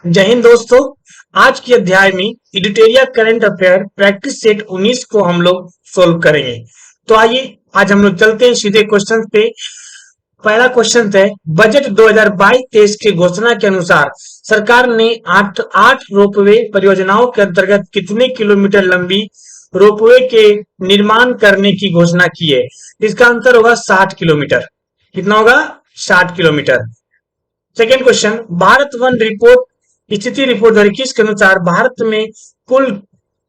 जय हिंद दोस्तों। आज के अध्याय में editorial current affair practice set 19 को हम लोग सोल्व करेंगे। तो आइए आज हम लोग चलते हैं सीधे क्वेश्चन पे। पहला क्वेश्चन है, बजट 2022-23 की घोषणा के अनुसार सरकार ने आठ आठ रोपवे परियोजनाओं के अंतर्गत कितने किलोमीटर लंबी रोपवे के निर्माण करने की घोषणा की है? इसका आंसर होगा 60 किलोमीटर। कितना होगा? 60 kilometre. Second question, Bharat one report स्थिति रिपोर्ट 2021 के अनुसार भारत में कुल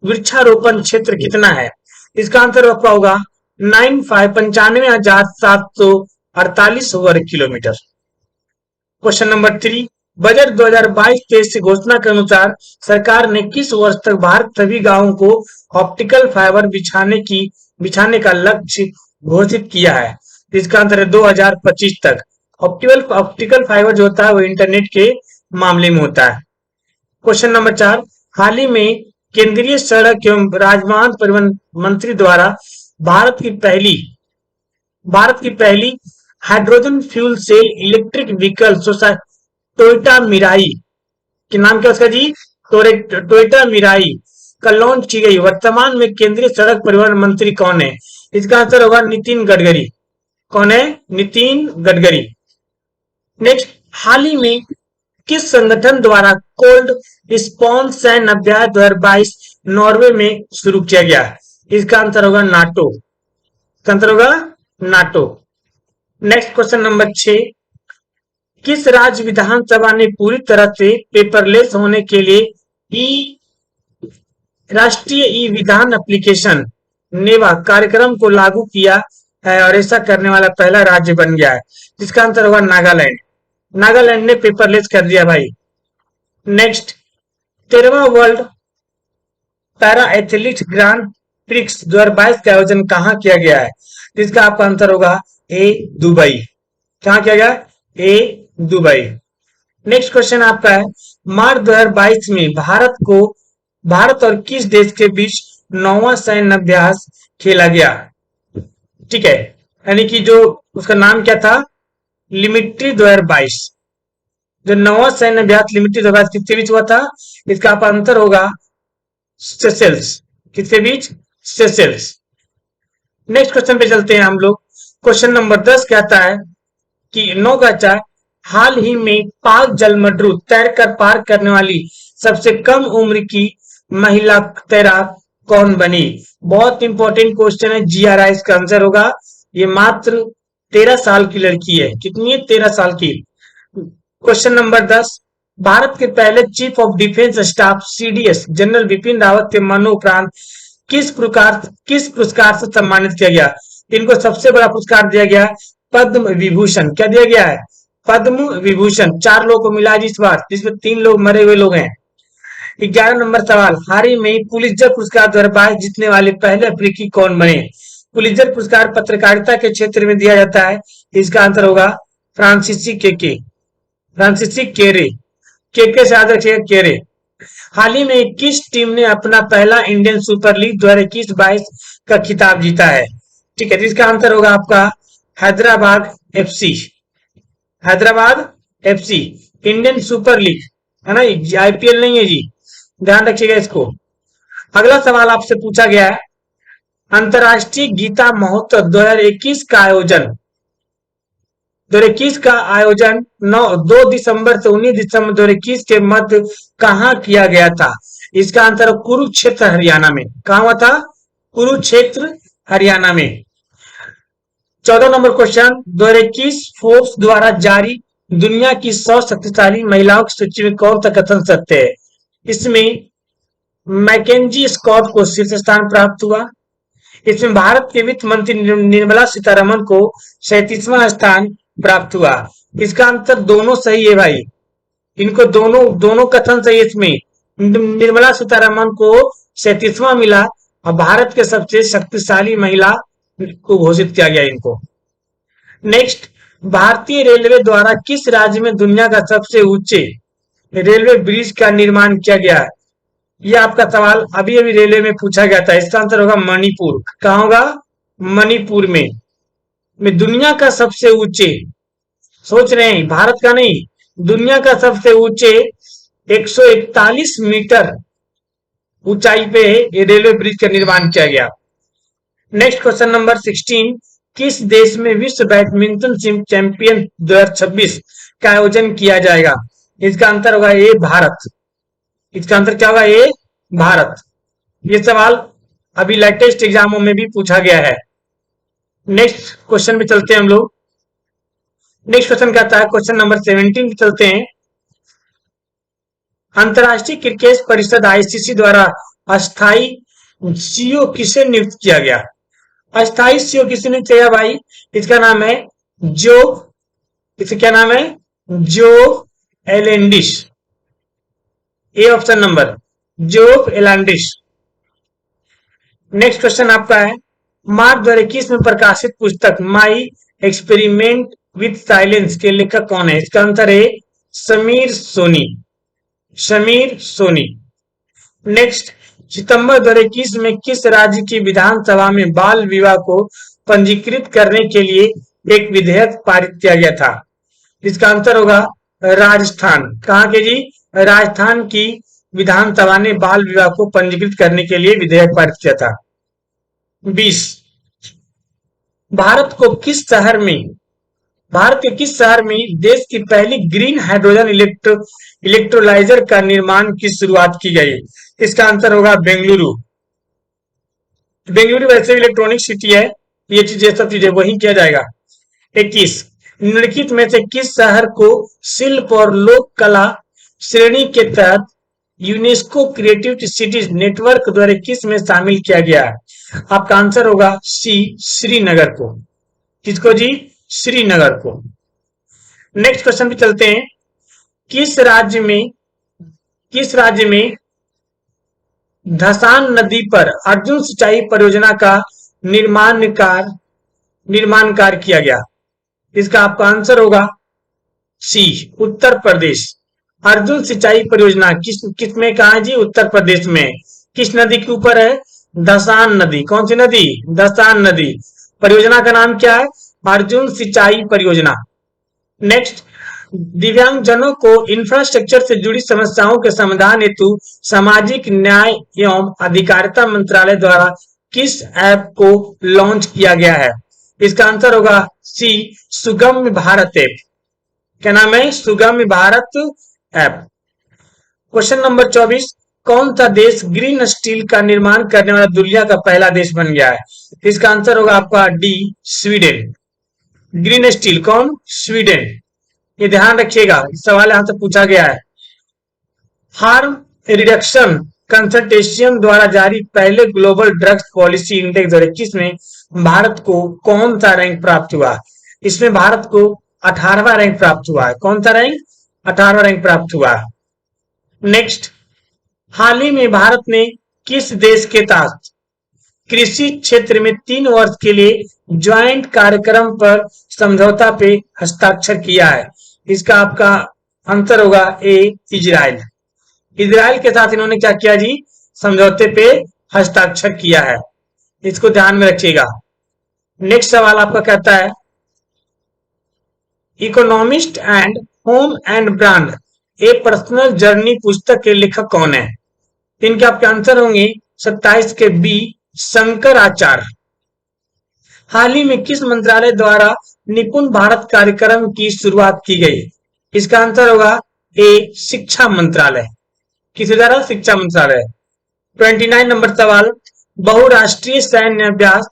वृक्षारोपण क्षेत्र कितना है? इसका आंसर आपका होगा 95,748 वर्ग किलोमीटर। क्वेश्चन नंबर 3, बजट 2022-23 घोषणा के अनुसार सरकार ने किस वर्ष तक भारत सभी गांवों को ऑप्टिकल फाइबर बिछाने का लक्ष्य घोषित किया है? इसका आंसर है 2025 तक। ऑप्टिकल फाइबर जो होता है वो इंटरनेट के मामले में होता है। क्वेश्चन नंबर 4, हाल ही में केंद्रीय सड़क एवं राजमार्ग परिवहन मंत्री द्वारा भारत की पहली hydrogen fuel cell electric vehicle Toyota Mirai के नाम क्या उसका जी? टोयोटा मिराई का लॉन्च की गई। वर्तमान में केंद्रीय सड़क परिवहन मंत्री कौन है? इसका आंसर होगा नितिन गडकरी। कौन है? नितिन गडकरी। नेक्स्ट, हाल ही में किस संगठन द्वारा कोल्ड रिस्पॉन्स सैन्य अभ्यास 2022 नॉर्वे में शुरू किया गया? इसका आंसर होगा नाटो। इसका आंसर होगा नाटो। नेक्स्ट क्वेश्चन नंबर 6, किस राज्य विधानसभा ने पूरी तरह से पेपरलेस होने के लिए राष्ट्रीय ई विधान एप्लीकेशन नेवा कार्यक्रम को लागू किया है और ऐसा करने वाला पहला राज्य बन गया है? जिसका आंसर होगा नागालैंड। नागालैंड ने पेपरलेस कर दिया भाई। नेक्स्ट, 13वां world para athlete grand prix 2022 का आयोजन कहां किया गया है? जिसका आपका आंसर होगा ए दुबई। कहां किया गया? ए दुबई। नेक्स्ट क्वेश्चन आपका है, मार्च 2022 में भारत और किस देश के बीच 9वां सैन्य अभ्यास खेला गया? ठीक है, यानी कि जो उसका नाम क्या था? लिमिट्री 2022। जो 9वां सैन्य अभ्यास लिमिट्री 2022 किसके बीच हुआ था? इसका आपका आंसर होगा सेशेल्स। किसके बीच? सेशेल्स। नेक्स्ट क्वेश्चन पे चलते हैं हम लोग। क्वेश्चन नंबर 10 कहता है कि नौगछा हाल ही में पाक जलमड्रू तैरकर पार करने वाली सबसे कम उम्र की महिला तैराक कौन बनी? बहुत इंपॉर्टेंट क्वेश्चन है। GRI इसका आंसर होगा, ये मात्र 13 साल की लड़की है। कितनी है? 13 साल की। क्वेश्चन नंबर 10, भारत के पहले chief of defence staff CDS general Bipin Rawat के मरणोपरांत किस पुरस्कार से सम्मानित किया गया? इनको सबसे बड़ा पुरस्कार दिया गया पद्म विभूषण। क्या दिया गया है? पद्म विभूषण। 4 लोगों को मिला जी इस बार, जिसमें 3 लोग मरे हुए लोग हैं। 11 नंबर सवाल, हाल ही में पुलित्जर पुरस्कार 2022 जीतने वाले पहले अफ्रीकी कौन बने? पुलित्जर पुरस्कार पत्रकारिता के क्षेत्र में दिया जाता है। इसका आंसर होगा फ्रांसीसी केरे। के से याद रखिएगा, केरे। हाल ही में किस टीम ने अपना पहला इंडियन सुपर लीग 2021-22 का खिताब जीता है? ठीक है, जिसका आंसर होगा आपका Hyderabad FC। Hyderabad FC Indian super league है ना, IPL नहीं है जी, ध्यान रखिएगा इसको। अगला सवाल आपसे पूछा गया है, अंतरराष्ट्रीय गीता महोत्सव 2021 का आयोजन 2 दिसंबर से 19 दिसंबर 2021 के मध्य कहां किया गया था? इसका आंसर है कुरुक्षेत्र हरियाणा में। कहां हुआ था? कुरुक्षेत्र हरियाणा में। 14 नंबर क्वेश्चन, 2021 फोर्ब्स द्वारा जारी दुनिया की 100 शक्तिशाली महिलाओं की सूची में कौन सा कथन सत्य है? इसमें मैकेंजी स्कॉट को शीर्ष स्थान प्राप्त हुआ। इसमें भारत के वित्त मंत्री निर्मला सीतारमण को 37वां स्थान प्राप्त हुआ। इसका आंसर दोनों सही है भाई। इनको दोनों कथन सही है। इसमें निर्मला सीतारमण को 37वां मिला और भारत के सबसे शक्तिशाली महिला को घोषित किया गया इनको। नेक्स्ट, भारतीय रेलवे द्वारा किस राज्य में दुनिया का सबसे ऊंचे रेलवे ब्रिज का निर्माण किया गया है? यह आपका सवाल अभी रेलवे में पूछा गया था। इसका आंसर होगा मणिपुर। कहां होगा? मणिपुर में दुनिया का सबसे ऊंचे, सोच रहे हैं भारत का नहीं, दुनिया का सबसे ऊंचे 141 मीटर ऊंचाई पे ये रेलवे ब्रिज का निर्माण किया गया। नेक्स्ट क्वेश्चन नंबर 16, किस देश में विश्व बैडमिंटन चैंपियन 2026 का आयोजन किया जाएगा? इसका आंसर होगा ए भारत। इसका आंसर क्या होगा? ए भारत। ये सवाल अभी लेटेस्ट एग्जामों में भी पूछा गया है। नेक्स्ट क्वेश्चन में चलते हैं हम लोग। नेक्स्ट क्वेश्चन क्या आता है? क्वेश्चन नंबर 17 पे चलते हैं। अंतर्राष्ट्रीय क्रिकेट परिषद आईसीसी द्वारा अस्थाई सीईओ किसे नियुक्त किया गया? अस्थाई सीईओ किसे नियुक्त किया भाई? इसका नाम है जो, इसका क्या नाम है? जो एलेंडिस। ए ऑप्शन नंबर, जो एलांडिस। नेक्स्ट क्वेश्चन आपका है, मार्क 2021 में प्रकाशित पुस्तक माई एक्सपेरिमेंट विथ साइलेंस के लेखक कौन है? इसका आंसर है समीर सोनी। समीर सोनी। नेक्स्ट, सितंबर 2021 में किस राज्य की विधानसभा में बाल विवाह को पंजीकृत करने के लिए एक विधेयक पारित किया गया था? इसका आंसर होगा राजस्थान। कहाँ के जी? राजस्थान की विधानसभा ने बाल विवाह को पंजीकृत करने के लिए विधेयक पारित किया था। 20, भारत को किस शहर में, भारत के किस शहर में देश की पहली ग्रीन हाइड्रोजन इलेक्ट्रोलाइजर का निर्माण की शुरुआत की गई? इसका आंसर होगा बेंगलुरु। बेंगलुरु वैसे इलेक्ट्रॉनिक सिटी है, ये सब चीजें वही किया जाएगा। 21, निम्नलिखित में से किस शहर को शिल्प और लोक कला श्रेणी के तहत यूनेस्को क्रिएटिव सिटीज नेटवर्क द्वारा किस में शामिल किया गया है? आपका आंसर होगा सी, श्रीनगर को। किसको जी? श्रीनगर को। नेक्स्ट क्वेश्चन पे चलते हैं। किस राज्य में धसान नदी पर अर्जुन सिंचाई परियोजना का निर्माण कार्य किया गया? इसका आपका आंसर होगा सी, उत्तर प्रदेश। अर्जुन सिंचाई परियोजना किस में कहा है जी? उत्तर प्रदेश में। किस नदी के ऊपर है? धसान नदी। कौन सी नदी? धसान नदी। परियोजना का नाम क्या है? अर्जुन सिंचाई परियोजना। नेक्स्ट, दिव्यांगजनों को इंफ्रास्ट्रक्चर से जुड़ी समस्याओं के समाधान हेतु सामाजिक न्याय एवं अधिकारिता मंत्रालय द्वारा किस ऐप को लॉन्च किया गया है? इसका आंसर होगा सी, सुगम्य भारत ऐप। क्या नाम है? सुगम्य भारत ऐप। क्वेश्चन नंबर 24, कौन सा देश ग्रीन स्टील का निर्माण करने वाला दुनिया का पहला देश बन गया है? इसका आंसर होगा आपका डी, स्वीडन। ग्रीन स्टील कौन? स्वीडन। ये ध्यान रखिएगा, सवाल यहां से पूछा गया है। हार्म रिडक्शन कंसल्टेशियन द्वारा जारी पहले ग्लोबल ड्रग्स पॉलिसी इंडेक्स 2021 में भारत को कौन सा रैंक प्राप्त हुआ? इसमें भारत को 18वां रैंक प्राप्त हुआ है। कौन सा रैंक? 18वां रैंक प्राप्त हुआ है। नेक्स्ट, हाल ही में भारत ने किस देश के साथ कृषि क्षेत्र में 3 वर्ष के लिए ज्वाइंट कार्यक्रम पर समझौता पे हस्ताक्षर किया है? इसका आपका आंसर होगा ए, इजराइल। इजराइल के साथ इन्होंने क्या किया जी? समझौते पे हस्ताक्षर किया है। इसको ध्यान में रखिएगा। नेक्स्ट सवाल आपका कहता है, economist and home and brand A personal journey पुस्तक के लेखक कौन है? इनके आपके आंसर होंगे 27 के बी, शंकराचार्य। हाल ही में किस मंत्रालय द्वारा निपुण भारत कार्यक्रम की शुरुआत की गई? इसका आंसर होगा ए, शिक्षा मंत्रालय। किसी द्वारा? शिक्षा मंत्रालय। 29 नंबर सवाल, बहुराष्ट्रीय सैन्य अभ्यास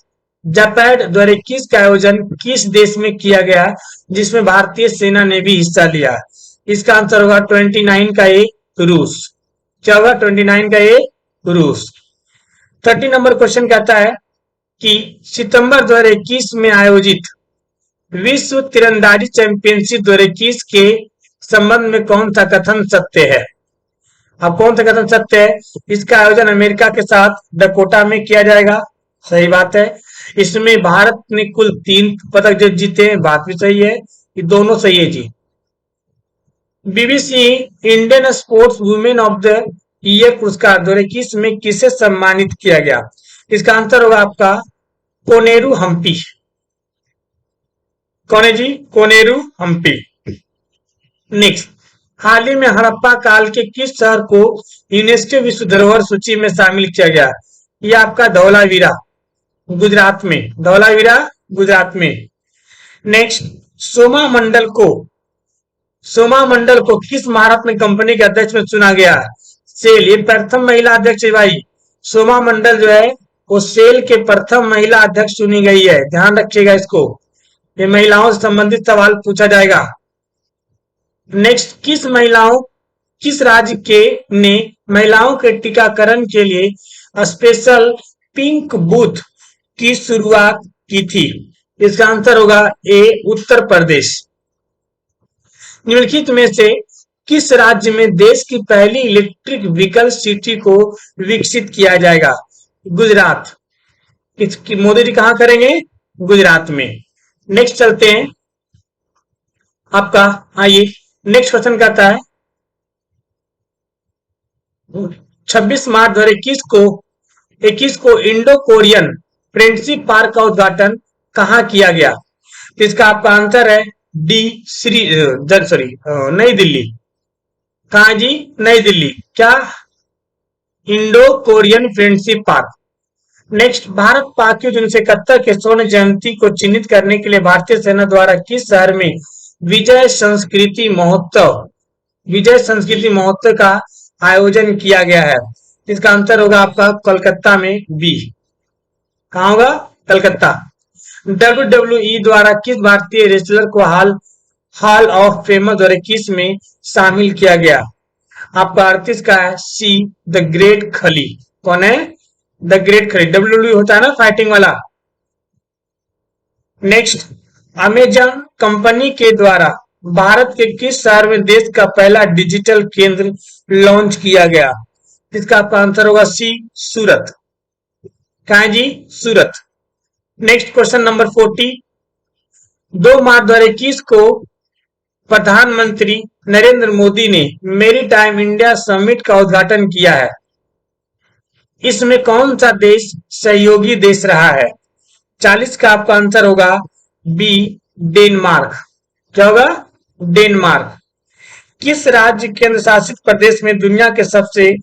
जापैड 2021 का आयोजन किस देश में किया गया जिसमें भारतीय सेना ने भी हिस्सा लिया? इसका आंसर होगा 29 का ए, रूस। क्या होगा? 29 का ए, रूस। 30 नंबर क्वेश्चन कहता है कि सितंबर 2021 में आयोजित विश्व तीरंदाजी चैंपियनशिप 2021 के संबंध में कौन सा कथन सत्य है? अब कौन सा कथन सत्य है? इसका आयोजन अमेरिका के साथ डकोटा में किया जाएगा। सही बात है। इसमें भारत ने कुल 3 पदक जो जीते हैं, बात भी सही है। ये दोनों सही है जी। BBC Indian sports women of the year पुरस्कार 2021 में किसे सम्मानित किया गया? इसका आंसर होगा आपका कोनेरू हम्पी। कौन है जी? कोनेरू हम्पी। नेक्स्ट, हाल ही में हड़प्पा काल के किस शहर को यूनेस्को विश्व धरोहर सूची में शामिल किया गया? ये आपका धौलावीरा, गुजरात में। धौलावीरा, गुजरात में। नेक्स्ट, सोमा मंडल को सोमा मंडल को किस महारत्न कंपनी के अध्यक्ष में चुना गया? सेल, ये प्रथम महिला अध्यक्ष है भाई। सोमा मंडल जो है वो सेल के प्रथम महिला अध्यक्ष चुनी गई है, ध्यान रखिएगा इसको। ये महिलाओं से संबंधित सवाल पूछा जाएगा। नेक्स्ट, किस राज्य के ने महिलाओं के टीकाकरण के लिए स्पेशल पिंक बूथ की शुरुआत की थी? इसका आंसर होगा ए, उत्तर प्रदेश। निम्नलिखित में से किस राज्य में देश की पहली इलेक्ट्रिक व्हीकल सिटी को विकसित किया जाएगा? गुजरात। इसकी मोदी जी कहां करेंगे? गुजरात में। नेक्स्ट चलते हैं आपका, आइए नेक्स्ट क्वेश्चन कहता है 26 मार्च 2021 को इंडो कोरियन फ्रेंडशिप पार्क का उद्घाटन कहां किया गया? तो इसका आपका आंसर है डी, नई दिल्ली। कहा जी? नई दिल्ली। क्या? Indo Korean friendship park. Next, Bharat Pak युद्ध 1971 के स्वर्ण जयंती को चिन्हित करने के लिए भारतीय सेना द्वारा किस शहर में विजय संस्कृति महोत्सव का आयोजन किया गया है? इसका आंसर होगा आपका कोलकाता में, बी। कहां होगा? कलकत्ता। WWE द्वारा किस भारतीय रेसलर को हॉल ऑफ फेमस द्वारा किस में शामिल किया गया? आपका 38 का है सी, द ग्रेट खली। कौन है? द ग्रेट खली। WWE होता है ना फाइटिंग वाला। नेक्स्ट, अमेजन कंपनी के द्वारा भारत के किस शहर में देश का पहला डिजिटल केंद्र लॉन्च किया गया? इसका आपका आंसर होगा सी, सूरत। कहा जी? सूरत। नेक्स्ट क्वेश्चन नंबर 40, 2 मार्च 2021 को प्रधानमंत्री नरेंद्र मोदी ने मेरी टाइम इंडिया समिट का उद्घाटन किया है। इसमें कौन सा देश सहयोगी देश रहा है? 40 का आपका आंसर होगा बी, डेनमार्क। क्या होगा? डेनमार्क। किस राज्य केंद्र शासित प्रदेश में दुनिया के सबसे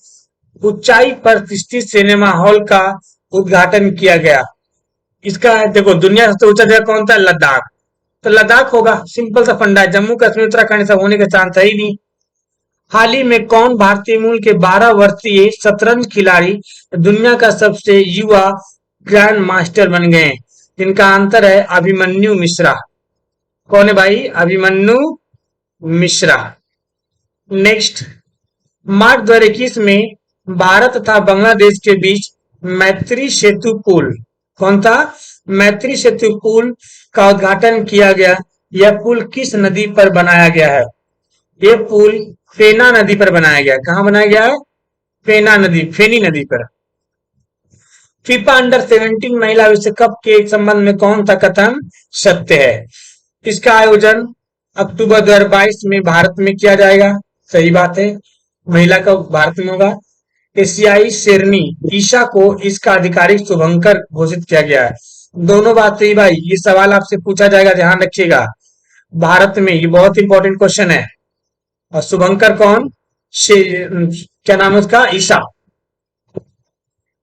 ऊंचाई पर स्थित सिनेमा हॉल का उद्घाटन किया गया? इसका देखो, दुनिया का सबसे ऊंचा जगह कौन सा? लद्दाख। तो लद्दाख होगा, सिंपल सा फंडा है। जम्मू कश्मीर उत्तराखंड सब होने के चांस है ही नहीं। हाल ही में कौन भारतीय मूल के 12 वर्षीय शतरंज खिलाड़ी दुनिया का सबसे युवा ग्रैंड मास्टर बन गए? जिनका आंसर है अभिमन्यु मिश्रा। कौन है भाई? अभिमन्यु मिश्रा। नेक्स्ट, मार्च 2021 में भारत तथा बांग्लादेश के बीच मैत्री सेतु पुल, कौन था? मैत्री सेतु पुल का उद्घाटन किया गया। यह पुल किस नदी पर बनाया गया है? यह पुल फेना नदी पर बनाया गया। कहां बनाया गया है? फेनी नदी पर। फीफा अंडर 17 महिला विश्व कप के संबंध में कौन सा कथन सत्य है? इसका आयोजन अक्टूबर 2022 में भारत में किया जाएगा। सही बात है, महिला कप भारत में होगा। एशियाई शेरनी ईशा को इसका आधिकारिक शुभंकर घोषित किया गया है। दोनों बात सही भाई, ये सवाल आपसे पूछा जाएगा, ध्यान रखिएगा। भारत में ये बहुत इंपॉर्टेंट क्वेश्चन है। और शुभंकर कौन? क्या नाम है उसका? ईशा।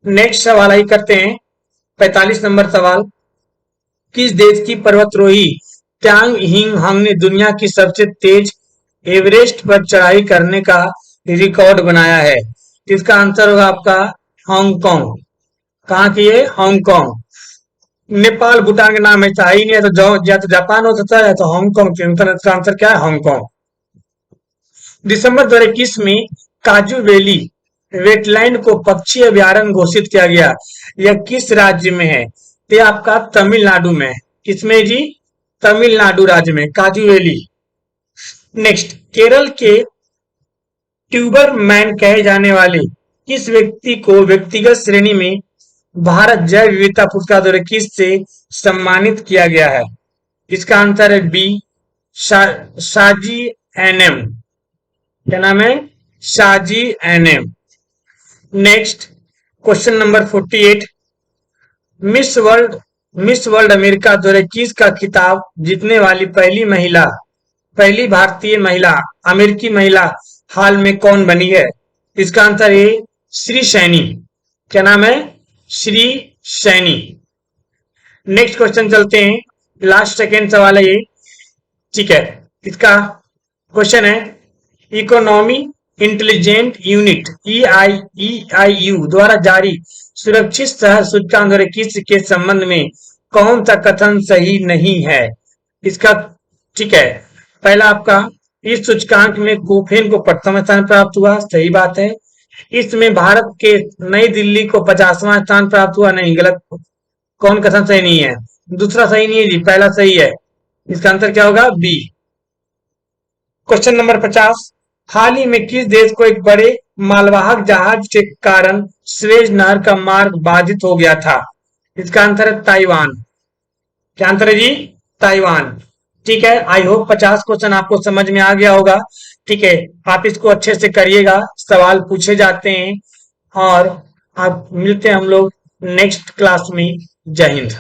नेक्स्ट सवाल आई करते हैं 45 नंबर सवाल। किस देश की पर्वतरोही ट्यांग हिंग हांग ने दुनिया की सबसे तेज एवरेस्ट पर चढ़ाई करने का रिकॉर्ड बनाया है? इसका आंसर होगा आपका हांगकांग। कहां की है? हांगकांग। नेपाल भूटान के नाम ऐसा ही नहीं है, तो या तो जापान हो सकता है तो हांगकांग। इसका आंसर क्या है? हांगकांग। दिसंबर 2021 में काजू वैली वेटलैंड को पक्षी अभ्यारण्य घोषित किया गया। यह किस राज्य में है? ये आपका तमिलनाडु में। किसमें जी? तमिलनाडु राज्य में, काजू वैली। नेक्स्ट, केरल के ट्यूबर मैन कहे जाने वाले किस व्यक्ति को व्यक्तिगत श्रेणी में भारत जैव विविधता पुरस्कार 2021 से सम्मानित किया गया है? इसका आंसर है बी, शाजी एनएम। क्या नाम है? Shaji NM. Next question number 48, Miss World America 2021 का खिताब जीतने वाली पहली महिला पहली भारतीय महिला अमेरिकी महिला हाल में कौन बनी है? इसका आंसर है श्री सैनी। क्या नाम है? श्री सैनी। नेक्स्ट क्वेश्चन चलते हैं, लास्ट सेकेंड सवाल है ये, ठीक है। इसका क्वेश्चन है, इकोनॉमी इंटेलिजेंट यूनिट EIU द्वारा जारी सुरक्षित शहर सूचकांक 2021 के संबंध में कौन सा कथन सही नहीं है? इसका, ठीक है, पहला आपका, इस सूचकांक में कोफेन को प्रथम स्थान प्राप्त हुआ, सही बात है। इसमें भारत के नई दिल्ली को 50वां स्थान प्राप्त हुआ, नहीं, गलत। कौन कथन सही नहीं है? दूसरा सही नहीं है जी, पहला सही है। इसका आंसर क्या होगा? बी। क्वेश्चन नंबर 50, हाल ही में किस देश को एक बड़े मालवाहक जहाज के कारण स्वेज नहर का मार्ग बाधित हो गया था? इसका आंसर है ताइवान। क्या आंसर है जी? ताइवान। ठीक है, आई होप 50 क्वेश्चन आपको समझ में आ गया होगा। ठीक है, आप इसको अच्छे से करिएगा, सवाल पूछे जाते हैं। और आप मिलते हैं हम लोग नेक्स्ट क्लास में। जय हिंद।